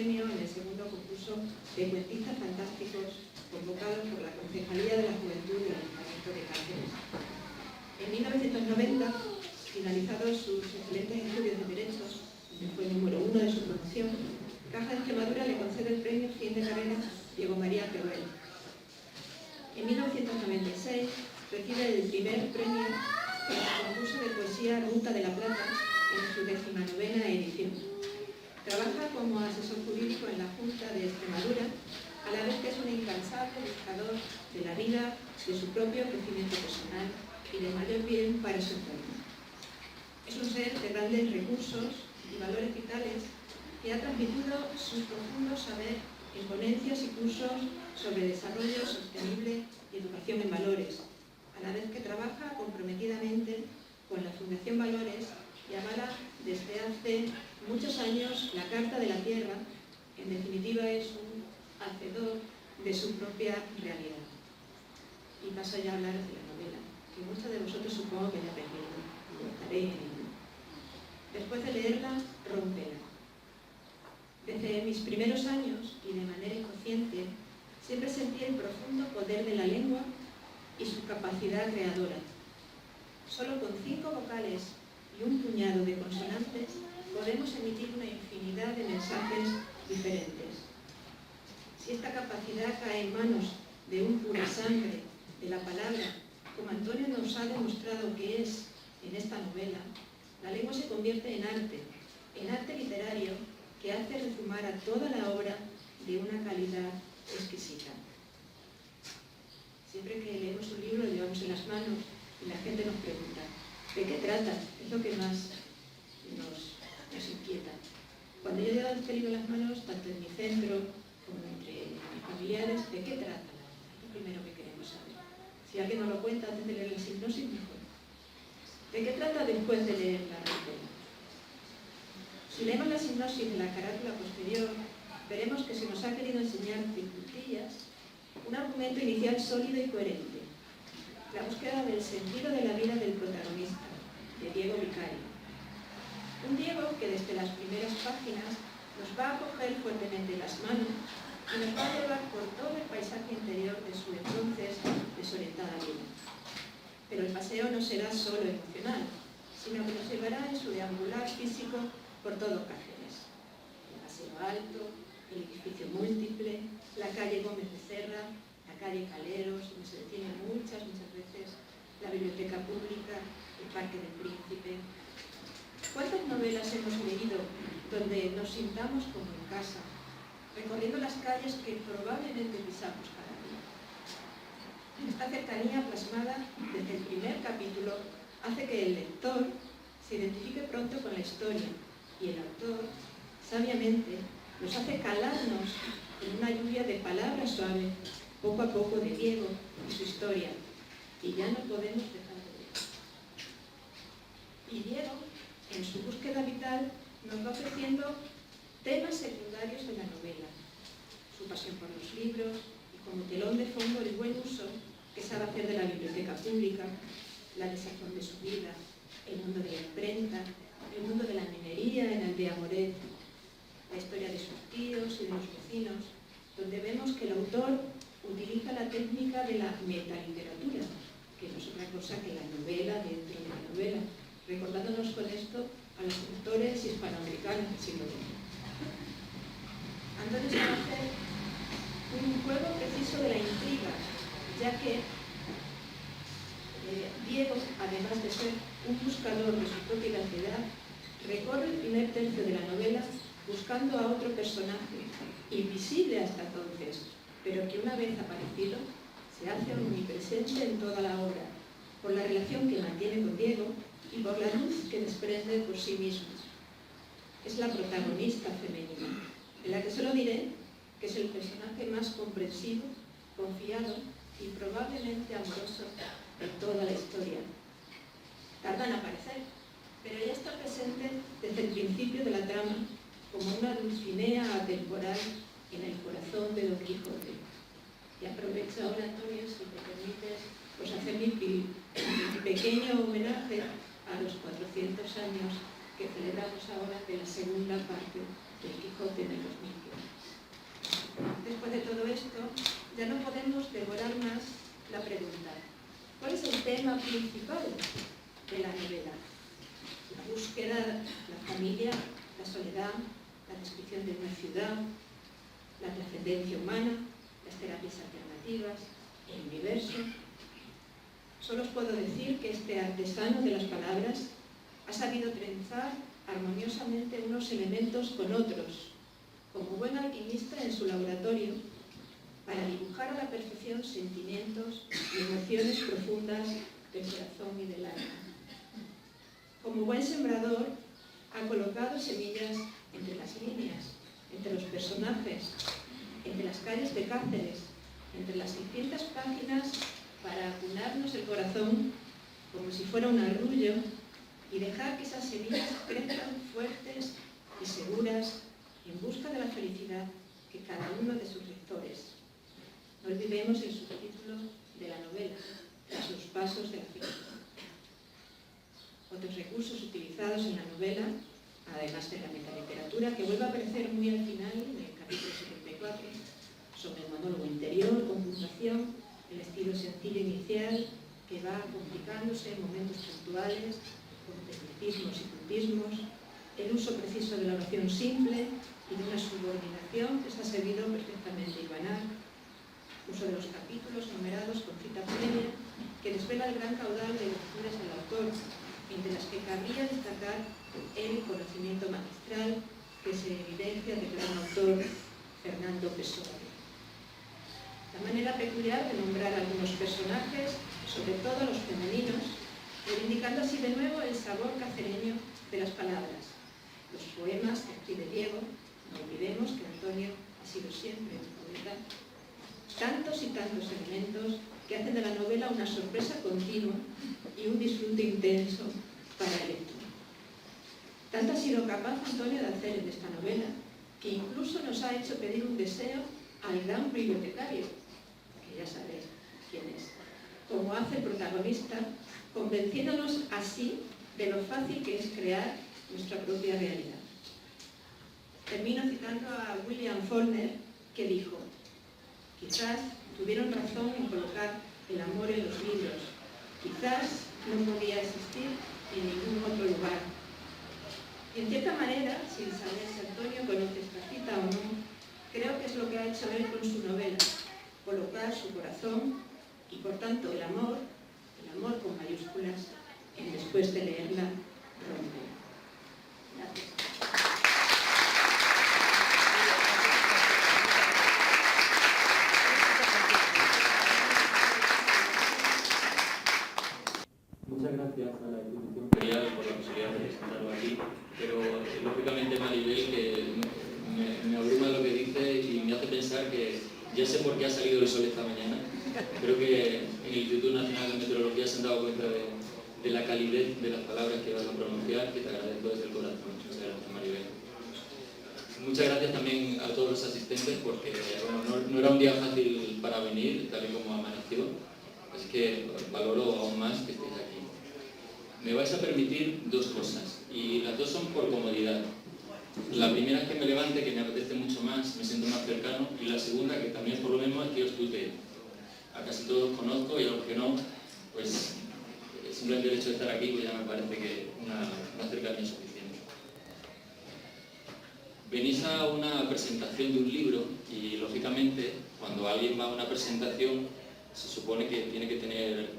premio en el segundo concurso de cuentistas fantásticos convocado por la Concejalía de la Juventud del Ayuntamiento de Cáceres. En 1990, finalizados sus excelentes estudios de Derecho, que fue el número 1 de su promoción, Caja de Extremadura le concede el premio Fin de Carrera Diego María Teruel. En 1996 recibe el primer premio en el concurso de poesía Ruta de la Plata en su 19ª edición. Trabaja como asesor jurídico en la Junta de Extremadura, a la vez que es un incansable buscador de la vida, de su propio crecimiento personal y de mayor bien para su entorno. Es un ser de grandes recursos y valores vitales que ha transmitido su profundo saber en ponencias y cursos sobre desarrollo sostenible y educación en valores, a la vez que trabaja comprometidamente con la Fundación Valores y avala desde hace muchos años la Carta de la Tierra. En definitiva, es un hacedor de su propia realidad. Y paso ya a hablar de la novela, que muchos de vosotros supongo que ya habéis leído, y estaré en ello. Después de leerla, rómpela. Desde mis primeros años, y de manera inconsciente, siempre sentí el profundo poder de la lengua y su capacidad creadora. Solo con 5 vocales y un puñado de consonantes podemos emitir una infinidad de mensajes diferentes. Si esta capacidad cae en manos de un pura sangre de la palabra, como Antonio nos ha demostrado que es en esta novela, la lengua se convierte en arte literario que hace rezumar a toda la obra de una calidad exquisita. Siempre que leemos un libro lo llevamos en las manos y la gente nos pregunta ¿de qué trata? Es lo que más nos inquieta. Cuando yo llevo este libro en las manos, tanto en mi centro como entre mis familiares, ¿de qué trata? Es lo primero que queremos saber. Si alguien nos lo cuenta antes de leer la sinopsis, mejor. ¿De qué trata después de leer la novela? Si leemos la sinopsis de la carátula posterior, veremos que se nos ha querido enseñar de puntillas un argumento inicial sólido y coherente. La búsqueda del sentido de la vida del protagonista, de Diego Vicario. Un Diego que desde las primeras páginas nos va a coger fuertemente las manos y nos va a llevar por todo el paisaje interior de su entonces desorientada vida. Pero el paseo no será solo emocional, sino que nos llevará en su deambular físico por todo Cáceres. El Paseo Alto, el edificio múltiple, la calle Gómez de Serra, la calle Caleros, donde se detiene muchas veces, la biblioteca pública, el Parque del Príncipe. ¿Cuántas novelas hemos leído donde nos sintamos como en casa, recorriendo las calles que probablemente pisamos cada día? Esta cercanía plasmada desde el primer capítulo hace que el lector se identifique pronto con la historia y el autor, sabiamente, nos hace calarnos en una lluvia de palabras suaves, poco a poco, de Diego y su historia, y ya no podemos dejar de leer. Y Diego, en su búsqueda vital, nos va ofreciendo temas secundarios de la novela, su pasión por los libros y como telón de fondo el buen uso que sabe hacer de la biblioteca pública, la desazón de su vida, el mundo de la imprenta, el mundo de la minería en Aldea Moret, la historia de sus tíos y de los vecinos, donde vemos que el autor utiliza la técnica de la metaliteratura, que no es otra cosa que la novela dentro de la novela, recordándonos con esto a los autores hispanoamericanos del siglo XX. Antonio sabe hacer un juego preciso de la intriga, ya que Diego, además de ser un buscador de su propia identidad, recorre el primer tercio de la novela buscando a otro personaje, invisible hasta entonces, pero que una vez aparecido se hace omnipresente en toda la obra, por la relación que mantiene con Diego y por la luz que desprende por sí mismo. Es la protagonista femenina, de la que solo diré que es el personaje más comprensivo, confiado y probablemente amoroso de toda la historia. Tarda en aparecer, pero ya está presente desde el principio de la trama como una Dulcinea atemporal en el corazón de Don Quijote. Y aprovecho ahora, Antonio, si te permites, pues hacer mi pequeño homenaje a los 400 años que celebramos ahora de la segunda parte del Quijote en el 2015. ya no podemos devorar más la pregunta: ¿cuál es el tema principal de la novela? La búsqueda, la familia, la soledad, la descripción de una ciudad, la trascendencia humana, las terapias alternativas, el universo. Solo os puedo decir que este artesano de las palabras ha sabido trenzar armoniosamente unos elementos con otros, como buen alquimista en su laboratorio, para dibujar a la perfección sentimientos y emociones profundas del corazón y del alma. Como buen sembrador, ha colocado semillas entre las líneas, entre los personajes, entre las calles de Cáceres, entre las 600 páginas, para acunarnos el corazón como si fuera un arrullo y dejar que esas semillas crezcan fuertes y seguras en busca de la felicidad que cada uno de sus lectores. No olvidemos el subtítulo de la novela: Tras los pasos de la ficción. Otros recursos utilizados en la novela, además de la metaliteratura, que vuelve a aparecer muy al final, en el capítulo 74, son el monólogo interior con puntuación, el estilo sencillo inicial que va complicándose en momentos puntuales, con tecnicismos y puntismos, el uso preciso de la oración simple y de una subordinación que está servido perfectamente hilvanar, uso de los capítulos numerados con cita previa que desvela el gran caudal de lecturas del autor, entre las que cabría destacar el conocimiento magistral que se evidencia del gran autor Fernando Pessoa. La manera peculiar de nombrar a algunos personajes, sobre todo los femeninos, reivindicando así de nuevo el sabor cacereño de las palabras. Los poemas que escribe Diego, no olvidemos que Antonio ha sido siempre un poeta. Tantos y tantos elementos que hacen de la novela una sorpresa continua y un disfrute intenso para el lector. Tanto ha sido capaz Antonio de hacer en esta novela, que incluso nos ha hecho pedir un deseo al gran bibliotecario, que ya sabéis quién es, como hace el protagonista, convenciéndonos así de lo fácil que es crear nuestra propia realidad. Termino citando a William Faulkner, que dijo: quizás tuvieron razón en colocar el amor en los libros, quizás no podía existir en ningún otro lugar. Y en cierta manera, sin saber si Antonio conoce esta cita o no, creo que es lo que ha hecho él con su novela: colocar su corazón y por tanto el amor con mayúsculas, en después de leerla, rompe. Gracias. Muchas gracias a la institución ferial por la posibilidad de presentarlo aquí, pero lógicamente Maribel, que me abruma lo que dice y me hace pensar que ya sé por qué ha salido el sol esta mañana. Creo que en el Instituto Nacional de Meteorología se han dado cuenta de la calidez de las palabras que vas a pronunciar, que te agradezco desde el corazón. Muchas gracias, Maribel. Muchas gracias también a todos los asistentes, porque bueno, no era un día fácil para venir, tal y como amaneció, así que valoro aún más que estéis aquí. Me vais a permitir dos cosas, y las dos son por comodidad. La primera es que me levante, que me apetece mucho más, me siento más cercano, y la segunda, que también por lo mismo, es que os tuteo. A casi todos conozco, y a los que no, pues simplemente el hecho de estar aquí pues ya me parece que una cercanía suficiente. Venís a una presentación de un libro, y lógicamente cuando alguien va a una presentación se supone que tiene que tener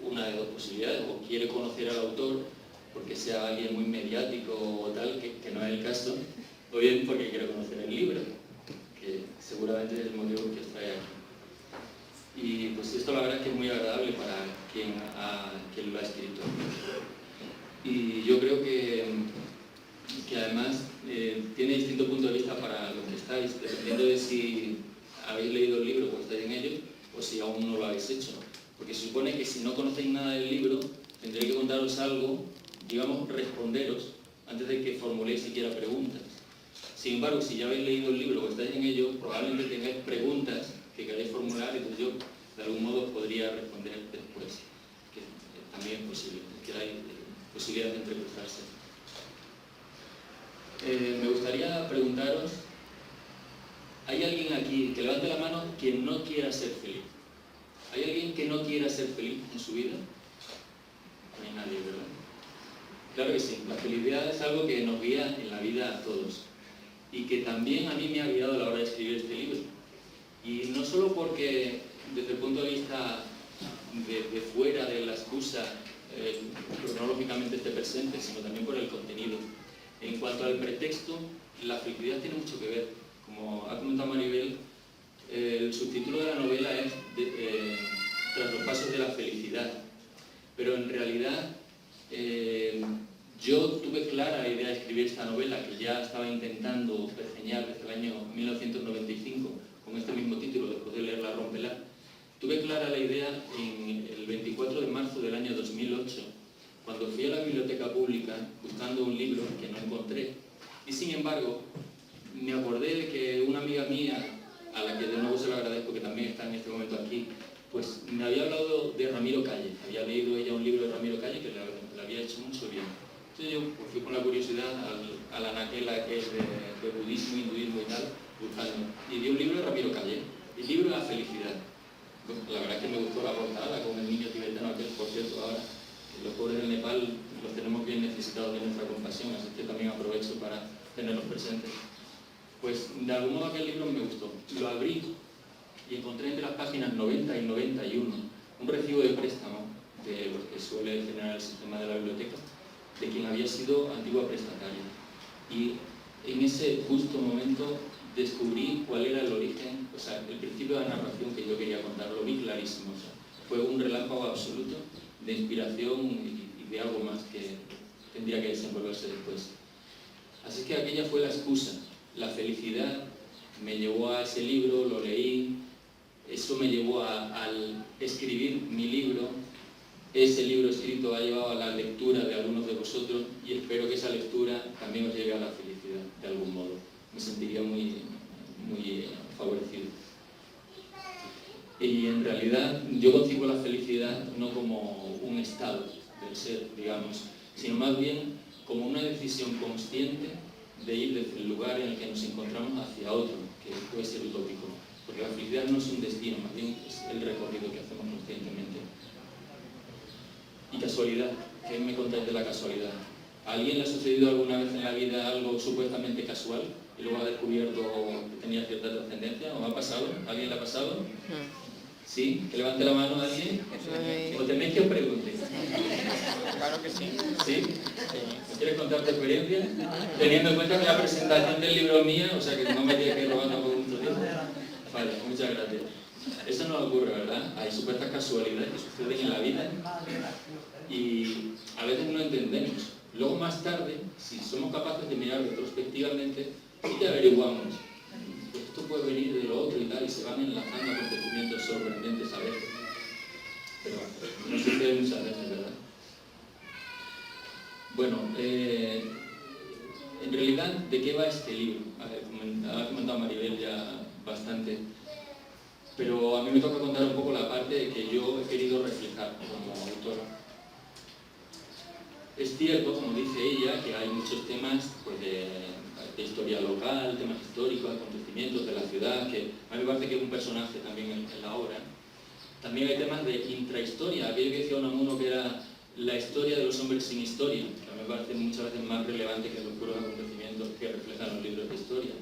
una de dos posibilidades: o quiere conocer al autor porque sea alguien muy mediático o tal, que no es el caso, o bien porque quiere conocer el libro, que seguramente es el motivo que os trae aquí. Y pues esto la verdad es que es muy agradable para quien lo ha escrito. Y yo creo que además tiene distinto punto de vista para los que estáis, dependiendo de si habéis leído el libro o estáis en ello, o si aún no lo habéis hecho. Porque se supone que si no conocéis nada del libro, tendré que contaros algo, digamos, responderos, antes de que formuléis siquiera preguntas. Sin embargo, si ya habéis leído el libro o estáis en ello, probablemente tengáis preguntas que queréis formular, y pues yo, de algún modo, podría responder después, que también es posible, que hay posibilidad de entrevistarse. Me gustaría preguntaros, ¿hay alguien aquí que levante la mano que no quiera ser feliz? ¿Hay alguien que no quiera ser feliz en su vida? No hay nadie, ¿verdad? Claro que sí, la felicidad es algo que nos guía en la vida a todos y que también a mí me ha guiado a la hora de escribir este libro. Y no solo porque desde el punto de vista de fuera de la excusa cronológicamente esté presente, sino también por el contenido. En cuanto al pretexto, la felicidad tiene mucho que ver. Como ha comentado Maribel, el subtítulo de la novela es Tras los pasos de la felicidad. Pero en realidad yo tuve clara la idea de escribir esta novela, que ya estaba intentando pergeñar desde el año 1995, con este mismo título, después de leer La Rompelar. Tuve clara la idea en el 24 de marzo del año 2008, cuando fui a la biblioteca pública buscando un libro que no encontré. Y sin embargo, me acordé de que una amiga mía, a la que de nuevo se lo agradezco, que también está en este momento aquí, pues me había hablado de Ramiro Calle. Había leído ella un libro de Ramiro Calle que le había hecho mucho bien. Entonces yo pues, fui con la curiosidad a la anaquela que es de budismo, hinduismo y tal, buscando. Y vi un libro de Ramiro Calle, el libro de la felicidad. Pues, la verdad es que me gustó la portada con el niño tibetano aquel, por cierto, ahora los pobres del Nepal los tenemos bien necesitados de nuestra compasión, así que también aprovecho para tenerlos presentes. Pues de algún modo aquel libro me gustó. Lo abrí y encontré entre las páginas 90 y 91 un recibo de préstamo de los que suele generar el sistema de la biblioteca, de quien había sido antigua prestataria. Y en ese justo momento descubrí cuál era el origen, o sea, el principio de la narración que yo quería contar, lo vi clarísimo. O sea, fue un relámpago absoluto de inspiración y de algo más que tendría que desenvolverse después. Así que aquella fue la excusa. La felicidad me llevó a ese libro, lo leí, eso me llevó al escribir mi libro. Ese libro escrito ha llevado a la lectura de algunos de vosotros y espero que esa lectura también os lleve a la felicidad, de algún modo. Me sentiría muy favorecido. Y en realidad yo concibo la felicidad no como un estado del ser, digamos, sino más bien como una decisión consciente de ir desde el lugar en el que nos encontramos hacia otro, que puede ser utópico. Porque la felicidad no es un destino, más bien es el recorrido que hacemos conscientemente. Y casualidad, ¿qué me contáis de la casualidad? ¿A alguien le ha sucedido alguna vez en la vida algo supuestamente casual y luego ha descubierto que tenía cierta trascendencia? ¿O ha pasado? ¿A alguien le ha pasado? ¿Sí? ¿Que levante la mano a alguien? ¿O tenéis que os pregunte? Claro que sí. ¿Sí? ¿Quieres contar tu experiencia? Teniendo en cuenta que la presentación del libro es mía, o sea que no me tienes que robar tampoco mucho tiempo. Vale, muchas gracias. Eso no ocurre, ¿verdad? Hay supuestas casualidades que suceden en la vida y a veces no entendemos. Luego más tarde, si somos capaces de mirar retrospectivamente, sí que averiguamos. Pues esto puede venir de lo otro y tal, y se van enlazando acontecimientos sorprendentes a veces. Pero no sucede muchas veces, ¿verdad? Bueno, en realidad, ¿de qué va este libro? Ha comentado Maribel ya bastante, pero a mí me toca contar un poco la parte que yo he querido reflejar como autor. Es cierto, como dice ella, que hay muchos temas pues, de historia local, temas históricos, acontecimientos de la ciudad, que a mí me parece que es un personaje también en la obra. También hay temas de intrahistoria, aquello que decía Unamuno que era la historia de los hombres sin historia, que a mí me parece muchas veces más relevante que los puros acontecimientos que reflejan los libros de historia.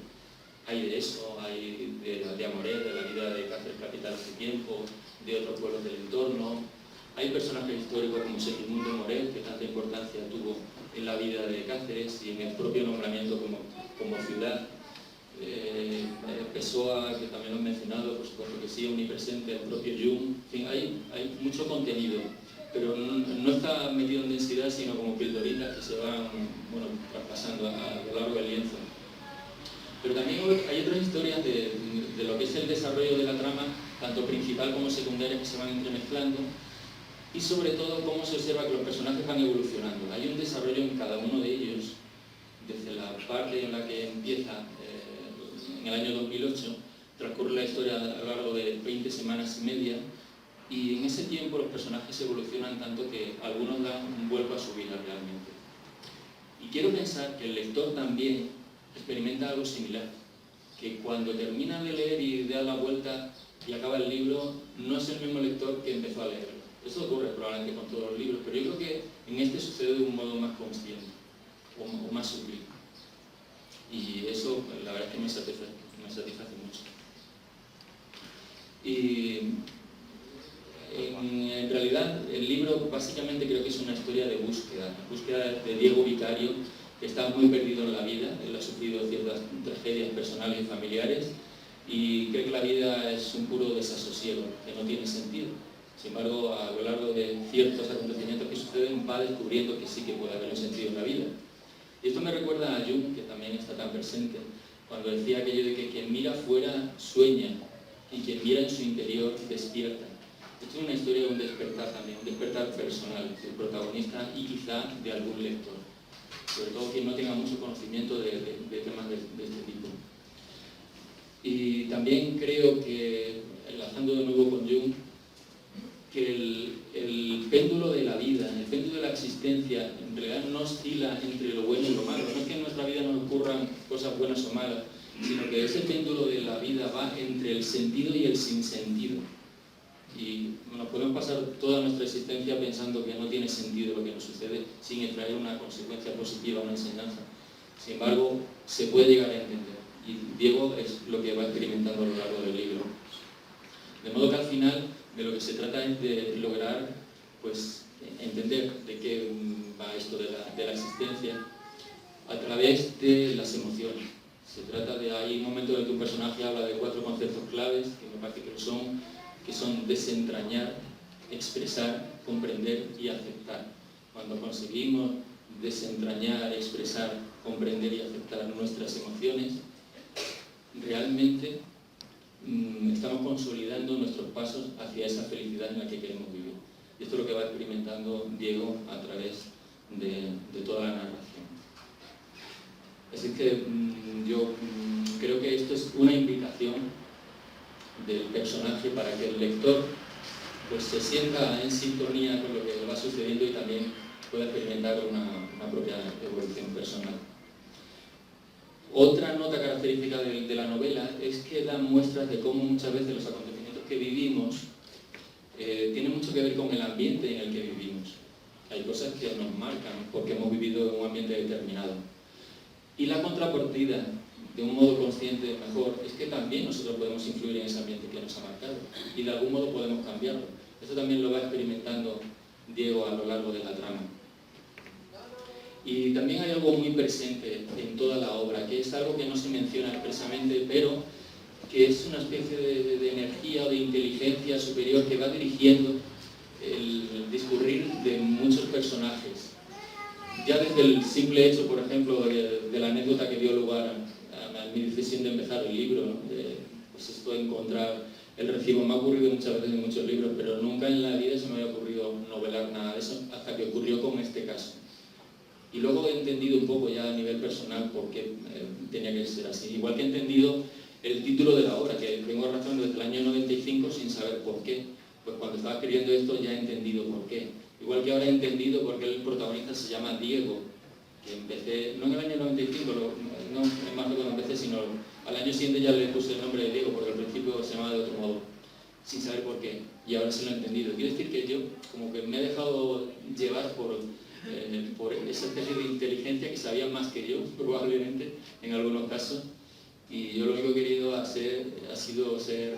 Hay de eso, hay de Amoret, de la vida de Cáceres capital hace tiempo, de otros pueblos del entorno. Hay personajes históricos como Segismundo Moret, que tanta importancia tuvo en la vida de Cáceres y en el propio nombramiento como ciudad. Pessoa, que también lo he mencionado, por supuesto que sí, omnipresente, el propio Jung. En fin, hay mucho contenido, pero no está metido en densidad, sino como pildoritas que se van traspasando a lo largo del lienzo. Pero también hay otras historias de lo que es el desarrollo de la trama, tanto principal como secundaria, que se van entremezclando, y sobre todo cómo se observa que los personajes van evolucionando. Hay un desarrollo en cada uno de ellos, desde la parte en la que empieza en el año 2008, transcurre la historia a lo largo de 20 semanas y media, y en ese tiempo los personajes evolucionan tanto que algunos dan un vuelco a su vida realmente. Y quiero pensar que el lector también experimenta algo similar. que cuando termina de leer y da la vuelta y acaba el libro, no es el mismo lector que empezó a leerlo. Eso ocurre probablemente con todos los libros, pero yo creo que en este sucede de un modo más consciente o más sutil. Y eso, la verdad es que me satisface mucho. Y en realidad el libro básicamente creo que es una historia de búsqueda de Diego Vicario, que está muy perdido en la vida. Él ha sufrido ciertas tragedias personales y familiares y cree que la vida es un puro desasosiego, que no tiene sentido. Sin embargo, a lo largo de ciertos acontecimientos que suceden, va descubriendo que sí que puede haber un sentido en la vida. Y esto me recuerda a Jung, que también está tan presente, cuando decía aquello de que quien mira fuera sueña y quien mira en su interior despierta. Esto es una historia de un despertar también, un despertar personal del protagonista y quizá de algún lector, sobre todo quien no tenga mucho conocimiento de temas de este tipo. Y también creo que, enlazando de nuevo con Jung, que el péndulo de la vida, el péndulo de la existencia, en realidad no oscila entre lo bueno y lo malo. No es que en nuestra vida nos ocurran cosas buenas o malas, sino que ese péndulo de la vida va entre el sentido y el sinsentido. Y nos podemos pasar toda nuestra existencia pensando que no tiene sentido lo que nos sucede sin extraer una consecuencia positiva, una enseñanza. Sin embargo, se puede llegar a entender. Y Diego es lo que va experimentando a lo largo del libro. De modo que al final de lo que se trata es de lograr pues, entender de qué va esto de la existencia a través de las emociones. Se trata de, hay un momento en el que un personaje habla de 4 conceptos claves, que me parece que son desentrañar, expresar, comprender y aceptar. Cuando conseguimos desentrañar, expresar, comprender y aceptar nuestras emociones, realmente estamos consolidando nuestros pasos hacia esa felicidad en la que queremos vivir. Y esto es lo que va experimentando Diego a través de toda la narración. Así que yo creo que esto es una invitación del personaje para que el lector pues, se sienta en sintonía con lo que va sucediendo y también pueda experimentar una propia evolución personal. Otra nota característica de la novela es que da muestras de cómo muchas veces los acontecimientos que vivimos tienen mucho que ver con el ambiente en el que vivimos. Hay cosas que nos marcan porque hemos vivido en un ambiente determinado. Y la contrapartida, de un modo consciente mejor, es que también nosotros podemos influir en ese ambiente que nos ha marcado y de algún modo podemos cambiarlo. Esto también lo va experimentando Diego a lo largo de la trama. Y también hay algo muy presente en toda la obra, que es algo que no se menciona expresamente, pero que es una especie de energía o de inteligencia superior que va dirigiendo el discurrir de muchos personajes. Ya desde el simple hecho, por ejemplo, de la anécdota que dio lugar a mi decisión de empezar el libro, ¿no? Pues esto de encontrar el recibo, me ha ocurrido muchas veces en muchos libros, pero nunca en la vida se me había ocurrido novelar nada de eso, hasta que ocurrió con este caso. Y luego he entendido un poco ya a nivel personal por qué tenía que ser así. Igual que he entendido el título de la obra, que vengo arrastrando desde el año 95 sin saber por qué. Pues cuando estaba escribiendo esto ya he entendido por qué. Igual que ahora he entendido por qué el protagonista se llama Diego, que empecé, no en el año 95, no es más que cuando empecé, sino al año siguiente ya le puse el nombre de Diego, porque al principio se llamaba de otro modo, sin saber por qué. Y ahora sí lo he entendido. Quiere decir que yo como que me he dejado llevar por esa especie de inteligencia que sabía más que yo, probablemente, en algunos casos. Y yo lo único que he querido hacer ha sido ser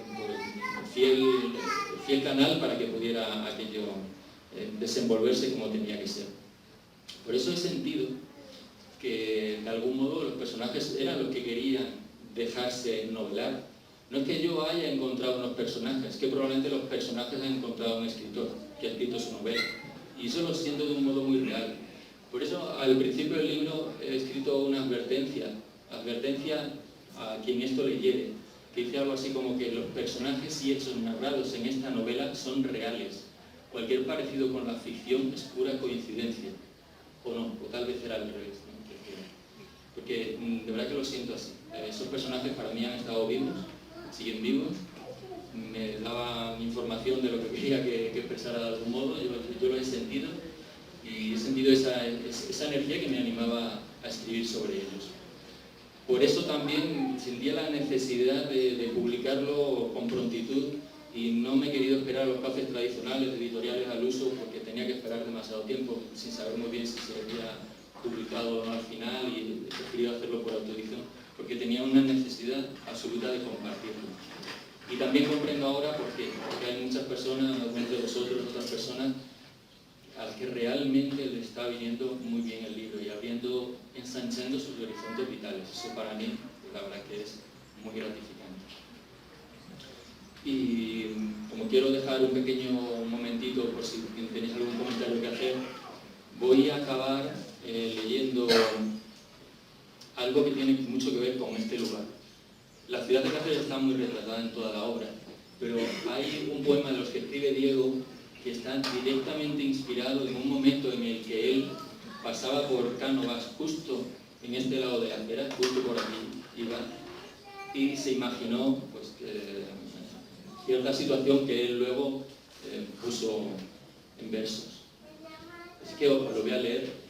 fiel canal para que pudiera aquello desenvolverse como tenía que ser. Por eso he sentido que de algún modo los personajes eran los que querían dejarse novelar. No es que yo haya encontrado unos personajes, es que probablemente los personajes han encontrado un escritor que ha escrito su novela. Y eso lo siento de un modo muy real. Por eso al principio del libro he escrito una advertencia a quien esto leyere, que dice algo así como que los personajes y hechos narrados en esta novela son reales. Cualquier parecido con la ficción es pura coincidencia. O no, o tal vez era al revés, ¿no? Porque de verdad que lo siento así. Esos personajes para mí han estado vivos, siguen vivos, me daban información de lo que quería que expresara de algún modo, yo lo he sentido y he sentido esa energía que me animaba a escribir sobre ellos. Por eso también sentía la necesidad de publicarlo con prontitud y no me he querido esperar a los cafés tradicionales, editoriales al uso, porque tenía que esperar demasiado tiempo sin saber muy bien si se había publicado o no al final, y he preferido hacerlo por autoedición porque tenía una necesidad absoluta de compartirlo. Y también comprendo ahora porque hay muchas personas, algunos de vosotros, otras personas, a las que realmente le está viniendo muy bien el libro y ensanchando sus horizontes vitales. Eso para mí, la verdad que es muy gratificante. Y como quiero dejar un pequeño momentito por si tenéis algún comentario que hacer, voy a acabar leyendo algo que tiene mucho que ver con este lugar. La ciudad de Cáceres está muy retratada en toda la obra, pero hay un poema de los que escribe Diego que está directamente inspirado en un momento en el que él pasaba por Cánovas, justo en este lado de la acera, justo por aquí iba, y se imaginó pues, cierta situación que él luego puso en versos. Así que os lo voy a leer.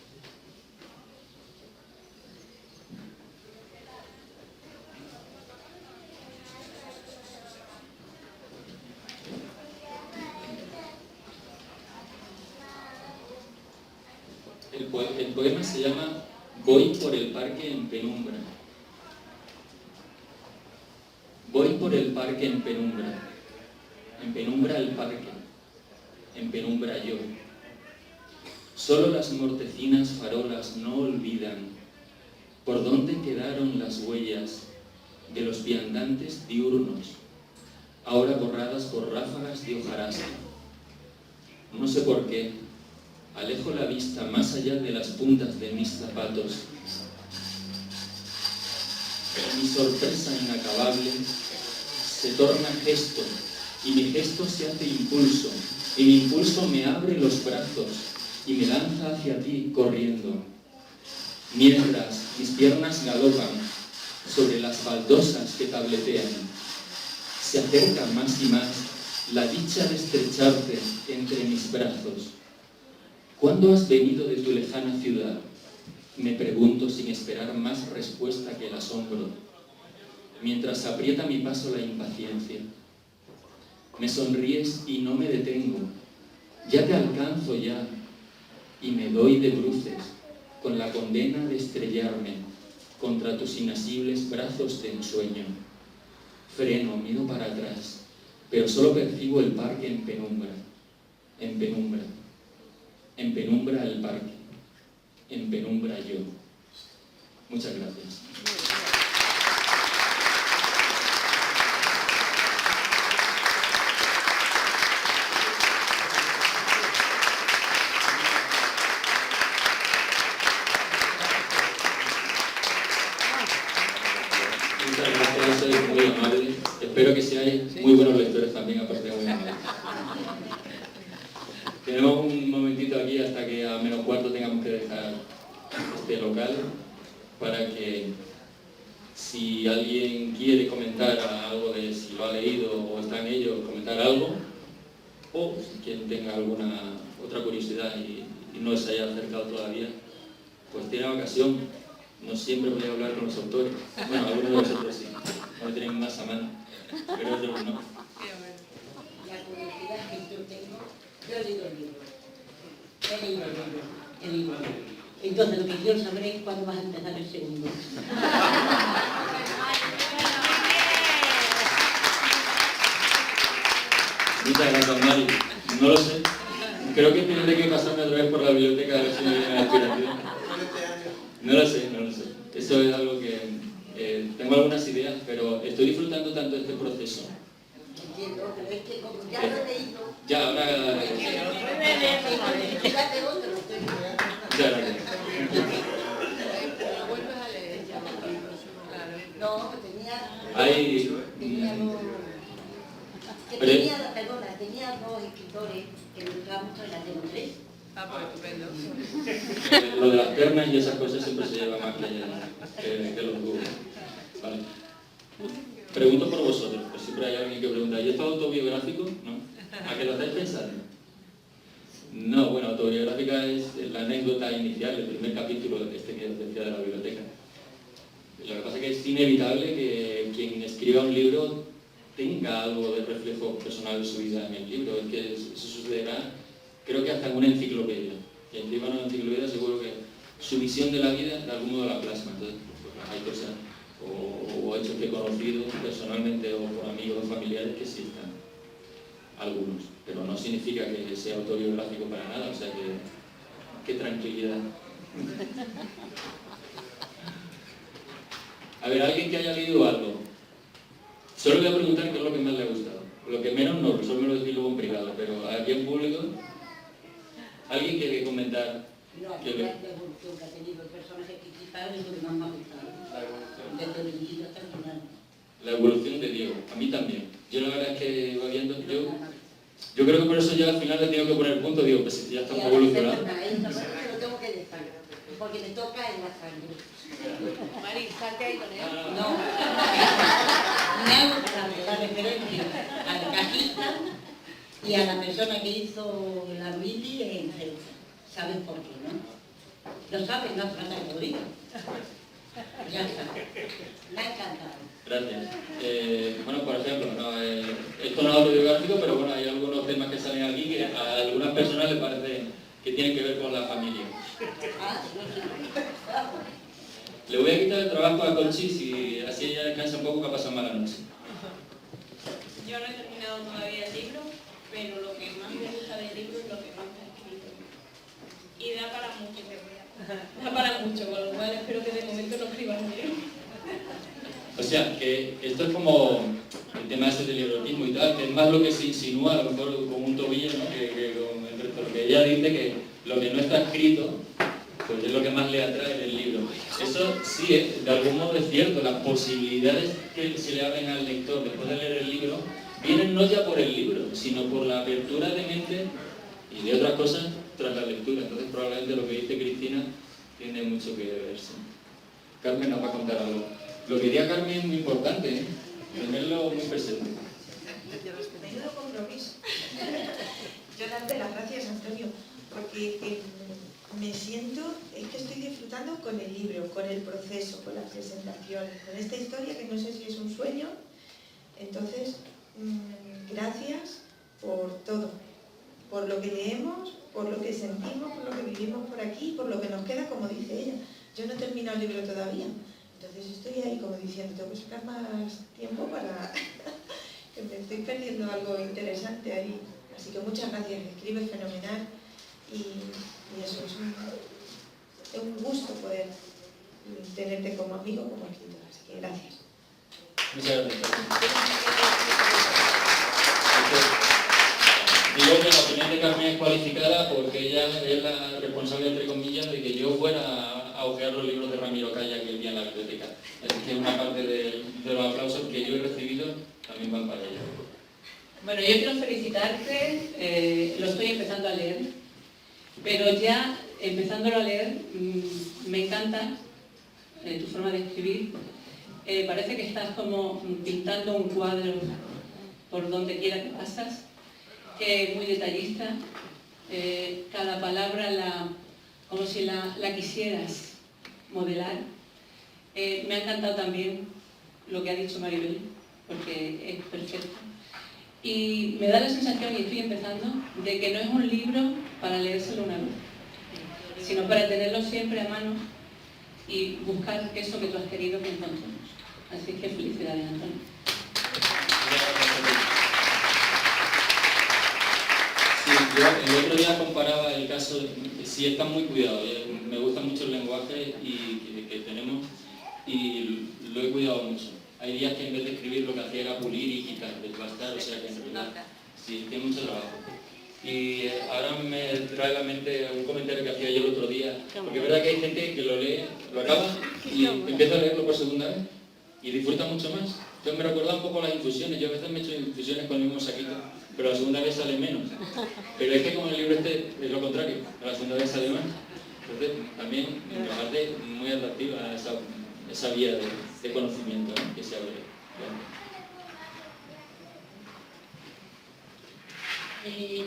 El poema se llama Voy por el parque en penumbra. Voy por el parque en penumbra el parque, en penumbra yo. Solo las mortecinas farolas no olvidan por dónde quedaron las huellas de los viandantes diurnos, ahora borradas por ráfagas de hojarasca. No sé por qué, alejo la vista más allá de las puntas de mis zapatos. Mi sorpresa inacabable se torna gesto, y mi gesto se hace impulso, y mi impulso me abre los brazos y me lanza hacia ti corriendo. Mientras mis piernas galopan sobre las baldosas que tabletean, se acerca más y más la dicha de estrecharte entre mis brazos. ¿Cuándo has venido de tu lejana ciudad? Me pregunto sin esperar más respuesta que el asombro, mientras aprieta mi paso la impaciencia. Me sonríes y no me detengo, ya te alcanzo ya, y me doy de bruces, con la condena de estrellarme contra tus inasibles brazos de ensueño. Freno, miro para atrás, pero solo percibo el parque en penumbra, en penumbra. En penumbra el parque, en penumbra yo. Muchas gracias. Muchas gracias, sois muy amables. Espero que seáis muy buenos lectores también, aparte de muy amables. Tenemos un momentito aquí hasta que a menos cuarto tengamos que dejar este local para que si alguien quiere comentar algo de si lo ha leído o está en ello, comentar algo, o si quien tenga alguna otra curiosidad y no se haya acercado todavía, pues tiene ocasión. No siempre voy a hablar con los autores. Bueno, algunos de vosotros sí, no tenéis más a mano, pero otros no. La curiosidad que yo tengo, yo he leído el libro. He leído el libro. Entonces lo que quiero saber es cuándo vas a empezar el segundo. Muchas gracias, Mari. No lo sé. Creo que tendré que pasarme otra vez por la biblioteca a ver si me viene la inspiración. No lo sé. Eso es algo que tengo algunas ideas, pero estoy disfrutando tanto de este proceso. Entiendo, pero es que como ya lo he leído... Ya, ahora... No, tenía dos escritores que me gustaban mucho en la TV3. Ah, pues estupendo. Lo de las pernas y esas cosas siempre se lleva más que los dibujos. Vale. Pregunto por vosotros, pues siempre hay alguien que pregunta, ¿y esto es autobiográfico? ¿No? ¿A qué lo estáis pensando? No, bueno, autobiográfica es la anécdota inicial, el primer capítulo de este que os decía de la biblioteca. Lo que pasa es que es inevitable que quien escriba un libro tenga algo de reflejo personal de su vida en el libro. Es que eso sucederá, creo que hasta en una enciclopedia. Quien escriba una enciclopedia seguro que su visión de la vida de algún modo la plasma. Entonces, pues, hay cosas o hechos que he conocido personalmente o por amigos o familiares que sí están. Algunos, pero no significa que sea autobiográfico para nada, o sea que qué tranquilidad. A ver, alguien que haya leído algo, solo voy a preguntar qué es lo que más le ha gustado. Lo que menos no, solo me lo decís luego en privado, pero aquí en público, alguien quiere comentar. No, la evolución que ha tenido el personaje que quizás es lo que más me ha gustado. Desde el inicio hasta el final. La evolución de Diego, a mí también. Yo la verdad es que va viendo, yo creo que por eso ya al final le tengo que poner punto, digo, pues ya estamos evolucionando. Esta parte lo tengo que destacar, porque me toca en la sangre. Mari, salte ahí con él. No, me ha gustado la referencia a la cajista y a la persona que hizo la Willy en Celta. ¿Saben por qué, no? Lo saben, no hace falta que lo digan. Ya está. Me ha encantado. Gracias. Bueno, por ejemplo, no, esto no es autobiográfico, pero bueno, hay algunos temas que salen aquí que a algunas personas les parece que tienen que ver con la familia. Ah, no. Le voy a quitar el trabajo a Conchi y así ella descansa un poco que ha pasado mala noche. Yo no he terminado todavía el libro, pero lo que más me gusta del libro es lo que más me ha escrito. Y da para mucho, da para mucho, con lo cual espero que de momento no escriban el libro. O sea, que esto es como el tema ese del erotismo y tal, que es más lo que se insinúa, a lo mejor con un tobillo, ¿no? que con el resto. Lo que ella dice que lo que no está escrito, pues es lo que más le atrae del libro. Eso sí, de algún modo es cierto, las posibilidades que se le abren al lector después de leer el libro, vienen no ya por el libro, sino por la apertura de mente y de otras cosas tras la lectura. Entonces probablemente lo que dice Cristina tiene mucho que verse. Carmen nos va a contar algo. Lo que diría Carmen es muy importante, ¿eh? Tenerlo muy presente. Menudo compromiso. Yo darte las gracias, Antonio, porque me siento, es que estoy disfrutando con el libro, con el proceso, con la presentación, con esta historia que no sé si es un sueño. Entonces, gracias por todo, por lo que leemos, por lo que sentimos, por lo que vivimos por aquí, por lo que nos queda, como dice ella. Yo no he terminado el libro todavía, entonces estoy ahí como diciendo, tengo que sacar más tiempo para que me estoy perdiendo algo interesante ahí. Así que muchas gracias, escribes fenomenal y eso es un gusto poder tenerte como amigo, como escritor. Así que gracias. Muchas gracias. Digo que la opinión de Carmen es cualificada porque ella es la responsable, entre comillas, de que yo fuera a ojear los libros de Ramiro Calla aquel día en la biblioteca. Así que una parte de los aplausos que yo he recibido también van para ella. Bueno, yo quiero felicitarte, lo estoy empezando a leer, pero ya empezándolo a leer me encanta tu forma de escribir. Parece que estás como pintando un cuadro por donde quiera que pasas, muy detallista, cada palabra como si la quisieras modelar. Me ha encantado también lo que ha dicho Maribel, porque es perfecto. Y me da la sensación, y estoy empezando, de que no es un libro para leérselo una vez, sino para tenerlo siempre a mano y buscar eso que tú has querido que encontremos. Así que felicidades, Antonio. Sí, yo el otro día comparaba el caso, sí está muy cuidado, me gusta mucho el lenguaje que tenemos y lo he cuidado mucho. Hay días que en vez de escribir lo que hacía era pulir y quitar, desbastar, o sea que en realidad sí, tiene mucho trabajo. Y ahora me trae a la mente un comentario que hacía yo el otro día, porque es verdad que hay gente que lo lee, lo acaba y empieza a leerlo por segunda vez y disfruta mucho más. Entonces me recuerda un poco las infusiones, yo a veces me he hecho infusiones con el mismo saquito, pero la segunda vez sale menos. Pero es que con el libro este es lo contrario, la segunda vez sale más. Entonces también me parece muy atractiva esa vía de conocimiento, ¿no? Que se abre.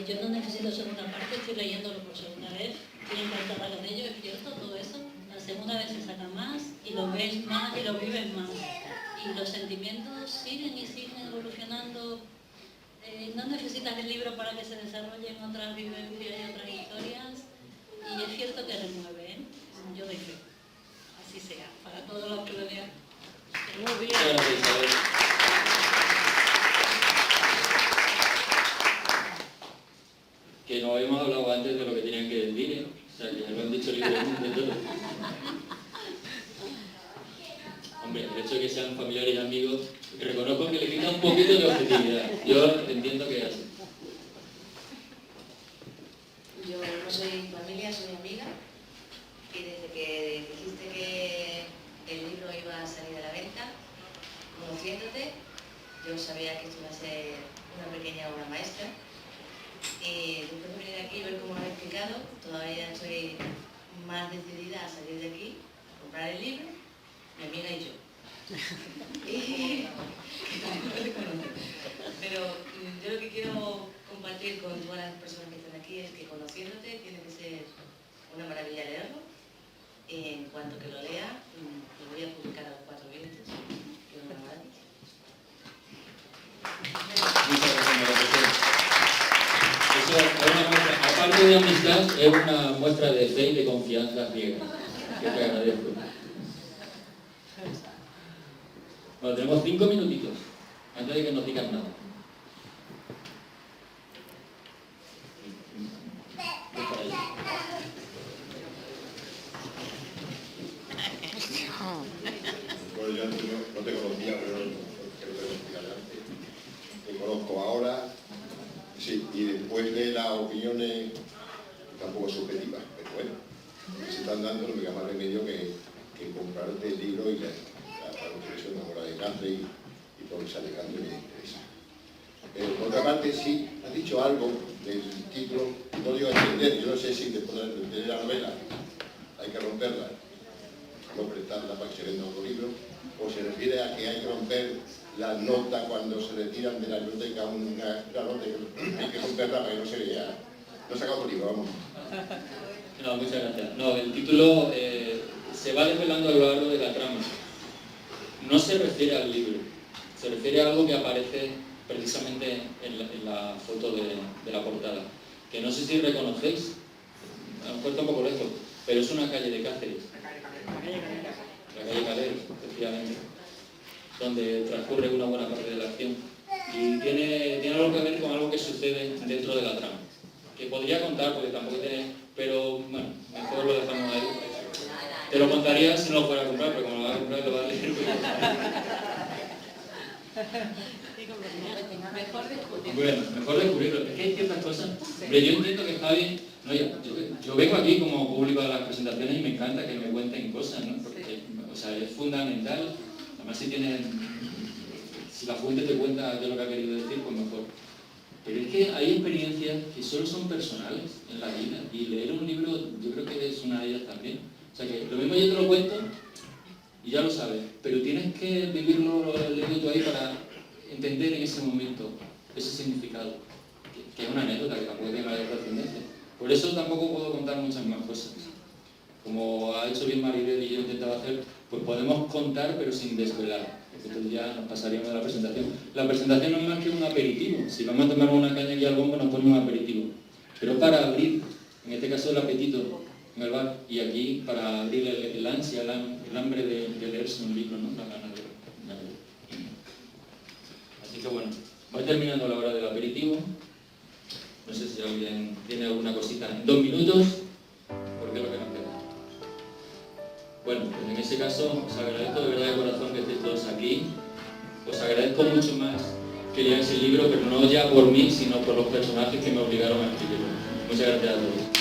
Yo no necesito segunda parte, estoy leyéndolo por segunda vez, estoy encantada con ello, es cierto todo eso, o sea, segunda vez se saca más y lo ves más y lo vives más. Y los sentimientos siguen y siguen evolucionando. No necesitas el libro para que se desarrollen otras vivencias y otras historias. Y es cierto que remueve, ¿eh? Yo doy fe. Así sea, para todos los que lo lean. Muy bien. Que no habíamos hablado antes de lo que tenían que decir, ¿eh? O sea, que lo han dicho libremente todo. Hombre, el hecho de que sean familiares y amigos, reconozco que le quita un poquito de objetividad. Yo entiendo que es así. Yo no soy familia, soy amiga. Y desde que dijiste que el libro iba a salir a la venta, conociéndote, yo sabía que esto iba a ser una pequeña obra maestra. Y después de venir aquí y ver cómo lo has explicado, todavía estoy más decidida a salir de aquí, a comprar el libro, mi amiga y yo. Pero yo lo que quiero compartir con todas las personas que están aquí es que conociéndote tiene que ser una maravilla leerlo. En cuanto que lo lea, lo voy a publicar a los 4 vientos, que es una maravilla. Muchas gracias, eso es una muestra, aparte de amistad, es una muestra de fe y de confianza ciega, que te agradezco. Bueno, tenemos 5 minutitos, antes de que nos digan nada. Bueno, yo antes no te conocía, pero creo que lo explicaré antes. Te conozco ahora, sí, y después de las opiniones tampoco subjetivas, pero bueno, que se están dando, no me queda más remedio que comprarte el libro y la reflexión de Mora de Cáceres y por esa de Cáceres me interesa. Por otra parte, sí, has dicho algo del título, no digo entender, yo no sé si después de entender la novela hay que romperla, no prestarla para que se venda otro libro, o se refiere a que hay que romper la nota cuando se retiran de la biblioteca una nota que hay que romperla para que no se vea, no saca otro libro, vamos. No, muchas gracias. No, el título se va desvelando a lo largo de la trama. No se refiere al libro, se refiere a algo que aparece precisamente en la foto de la portada, que no sé si reconocéis, a lo mejor está un poco lejos, pero es una calle de Cáceres. La calle Calero, efectivamente, donde transcurre una buena parte de la acción. Y tiene algo que ver con algo que sucede dentro de la trama, que podría contar porque tampoco tiene, pero bueno, mejor lo dejamos ahí. Te lo contaría si no lo fuera a comprar, pero como lo vas a comprar lo vas a leer. Bueno, mejor descubrirlo. Es que hay ciertas cosas. Hombre, yo entiendo que está bien. No, yo vengo aquí como público de las presentaciones y me encanta que me cuenten cosas, ¿no? Porque, o sea, es fundamental. Además, si la fuente te cuenta de lo que ha querido decir, pues mejor. Pero es que hay experiencias que solo son personales en la vida y leer un libro yo creo que es una de ellas también. O sea que lo mismo yo te lo cuento y ya lo sabes, pero tienes que vivirlo, leerlo tú ahí para entender en ese momento ese significado, que es una anécdota que tampoco tiene mayor trascendencia. Por eso tampoco puedo contar muchas más cosas. Como ha hecho bien Maribel y yo he intentado hacer, pues podemos contar pero sin desvelar. Entonces ya nos pasaríamos de la presentación. La presentación no es más que un aperitivo. Si vamos a tomar una caña aquí al bombo nos ponemos un aperitivo. Pero para abrir, en este caso el apetito en el bar, y aquí para abrir el ansia, el hambre de leerse un libro, ¿no? La gana de leer. Así que bueno, voy terminando la hora del aperitivo. No sé si alguien tiene alguna cosita en 2 minutos, porque es lo que nos queda. Bueno, pues en ese caso os agradezco de verdad de corazón que estéis todos aquí. Os agradezco mucho más que leáis el libro, pero no ya por mí, sino por los personajes que me obligaron a escribirlo. Muchas gracias a todos.